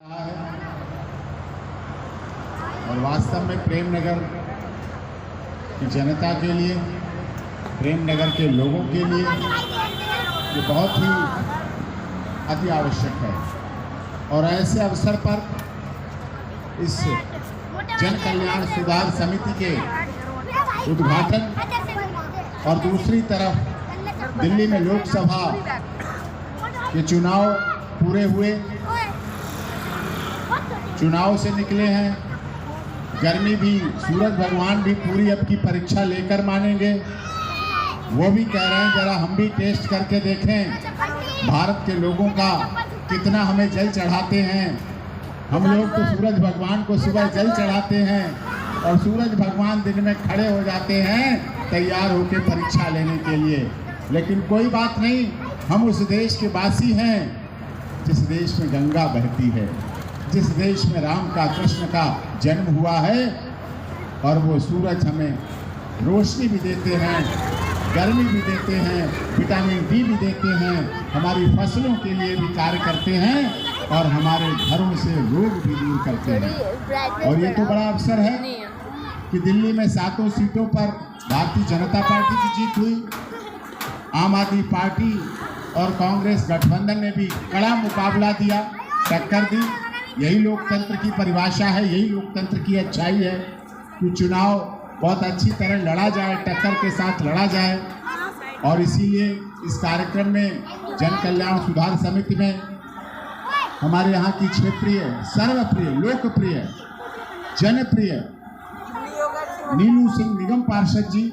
और वास्तव में प्रेमनगर की जनता के लिए, प्रेमनगर के लोगों के लिए ये बहुत ही अति आवश्यक है। और ऐसे अवसर पर इस जन कल्याण सुधार समिति के उद्घाटन और दूसरी तरफ दिल्ली में लोकसभा के चुनाव पूरे हुए, चुनाव से निकले हैं, गर्मी भी, सूरज भगवान भी पूरी अब की परीक्षा लेकर मानेंगे। वो भी कह रहे हैं जरा हम भी टेस्ट करके देखें भारत के लोगों का कितना हमें जल चढ़ाते हैं। हम लोग तो सूरज भगवान को सुबह जल चढ़ाते हैं और सूरज भगवान दिन में खड़े हो जाते हैं तैयार होकर परीक्षा लेने के लिए। लेकिन कोई बात नहीं, हम उस देश के वासी हैं जिस देश में गंगा बहती है, जिस देश में राम का, कृष्ण का जन्म हुआ है। और वो सूरज हमें रोशनी भी देते हैं, गर्मी भी देते हैं, विटामिन डी भी देते हैं, हमारी फसलों के लिए भी कार्य करते हैं और हमारे घरों से रोग भी दूर करते हैं। और ये तो बड़ा अवसर है कि दिल्ली में 7 सीटों पर भारतीय जनता पार्टी की जीत हुई। आम आदमी पार्टी और कांग्रेस गठबंधन ने भी कड़ा मुकाबला दिया, टक्कर दी। यही लोकतंत्र की परिभाषा है, यही लोकतंत्र की अच्छाई है कि चुनाव बहुत अच्छी तरह लड़ा जाए, टक्कर के साथ लड़ा जाए। और इसीलिए इस कार्यक्रम में जन कल्याण सुधार समिति में हमारे यहाँ की क्षेत्रीय, सर्वप्रिय, लोकप्रिय, जनप्रिय नीलू सिंह निगम पार्षद जी,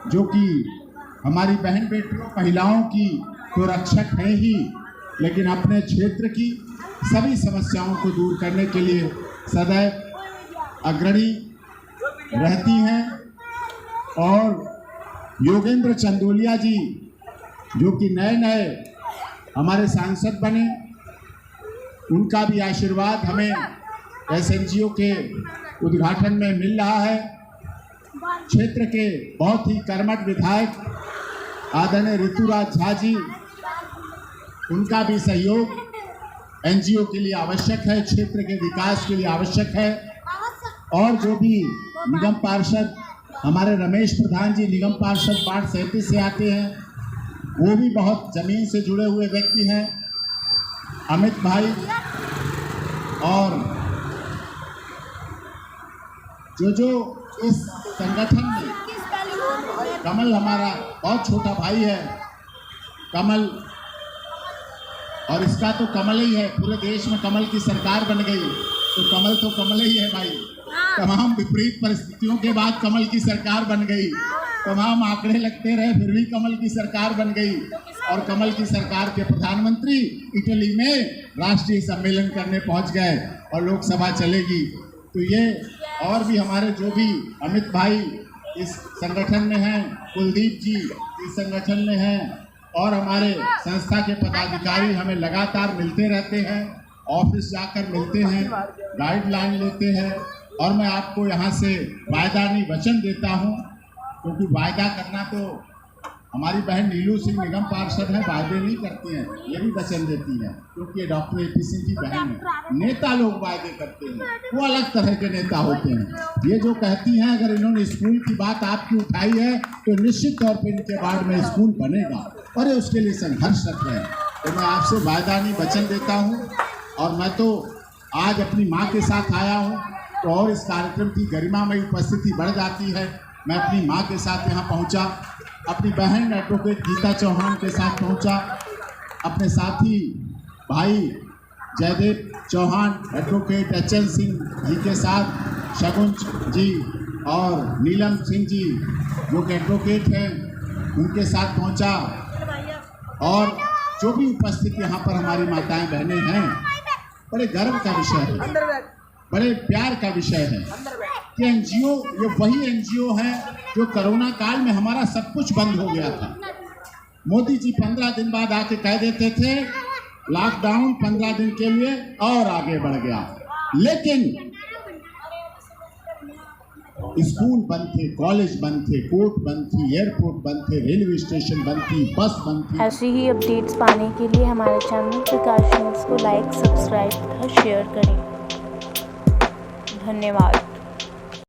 जो कि हमारी बहन बेटियों, महिलाओं की तो रक्षक है ही, लेकिन अपने क्षेत्र की सभी समस्याओं को दूर करने के लिए सदैव अग्रणी रहती हैं। और योगेंद्र चंदोलिया जी, जो कि नए हमारे सांसद बने, उनका भी आशीर्वाद हमें एसएनजीओ के उद्घाटन में मिल रहा है। क्षेत्र के बहुत ही कर्मठ विधायक आदरणीय ऋतुराज झा जी, उनका भी सहयोग एनजीओ के लिए आवश्यक है, क्षेत्र के विकास के लिए आवश्यक है। और जो भी निगम पार्षद हमारे रमेश प्रधान जी, निगम पार्षद वार्ड 37 से आते हैं, वो भी बहुत जमीन से जुड़े हुए व्यक्ति हैं। अमित भाई और जो इस संगठन में, कमल हमारा बहुत छोटा भाई है, कमल, और इसका तो कमल ही है, पूरे देश में कमल की सरकार बन गई तो कमल तो कमल ही है भाई। तमाम विपरीत परिस्थितियों के बाद कमल की सरकार बन गई, तमाम आंकड़े लगते रहे फिर भी कमल की सरकार बन गई। और कमल की सरकार के प्रधानमंत्री इटली में राष्ट्रीय सम्मेलन करने पहुंच गए और लोकसभा चलेगी। तो ये और भी हमारे जो भी अमित भाई इस संगठन में हैं, कुलदीप जी इस संगठन में हैं, और हमारे संस्था के पदाधिकारी हमें लगातार मिलते रहते हैं, ऑफिस जाकर मिलते हैं, गाइडलाइन लेते हैं। और मैं आपको यहाँ से वायदा नहीं, वचन देता हूँ, क्योंकि वायदा करना तो हमारी बहन नीलू सिंह निगम पार्षद है, वायदे नहीं करती हैं, ये भी वचन देती हैं, क्योंकि ये डॉक्टर एपी सिंह की बहन है। नेता लोग वायदे करते हैं, वो अलग तरह के नेता होते हैं। ये जो कहती हैं, अगर इन्होंने स्कूल की बात आपकी उठाई है तो निश्चित तौर पर इनके वार्ड में स्कूल बनेगा और ये उसके लिए संघर्षरत है। तो मैं आपसे वायदा नहीं, वचन देता हूँ। और मैं तो आज अपनी माँ के साथ आया हूँ, तो और इस कार्यक्रम की गरिमा में उपस्थिति बढ़ जाती है। मैं अपनी माँ के साथ यहाँ पहुँचा, अपनी बहन एडवोकेट गीता चौहान के साथ पहुँचा, अपने साथी भाई जयदेव चौहान, एडवोकेट एचएन सिंह जी के साथ, शगुन जी और नीलम सिंह जी जो कि एडवोकेट हैं, उनके साथ पहुँचा। और जो भी उपस्थित यहाँ पर हमारी माताएं बहनें हैं, बड़े गर्व का विषय है, बड़े प्यार का विषय है कि एनजीओ, ये वही एनजीओ है जो कोरोना काल में हमारा सब कुछ बंद हो गया था। मोदी जी 15 दिन बाद आके कह देते थे लॉकडाउन 15 दिन के लिए और आगे बढ़ गया, लेकिन स्कूल बंद थे, कॉलेज बंद थे, कोर्ट बंद थी, एयरपोर्ट बंद थे, रेलवे स्टेशन बंद थी, बस बंद थी। ऐसी ही अपडेट्स पाने के लिए हमारे चैनल प्रकाश न्यूज़ को लाइक, सब्सक्राइब तथा शेयर करें। धन्यवाद।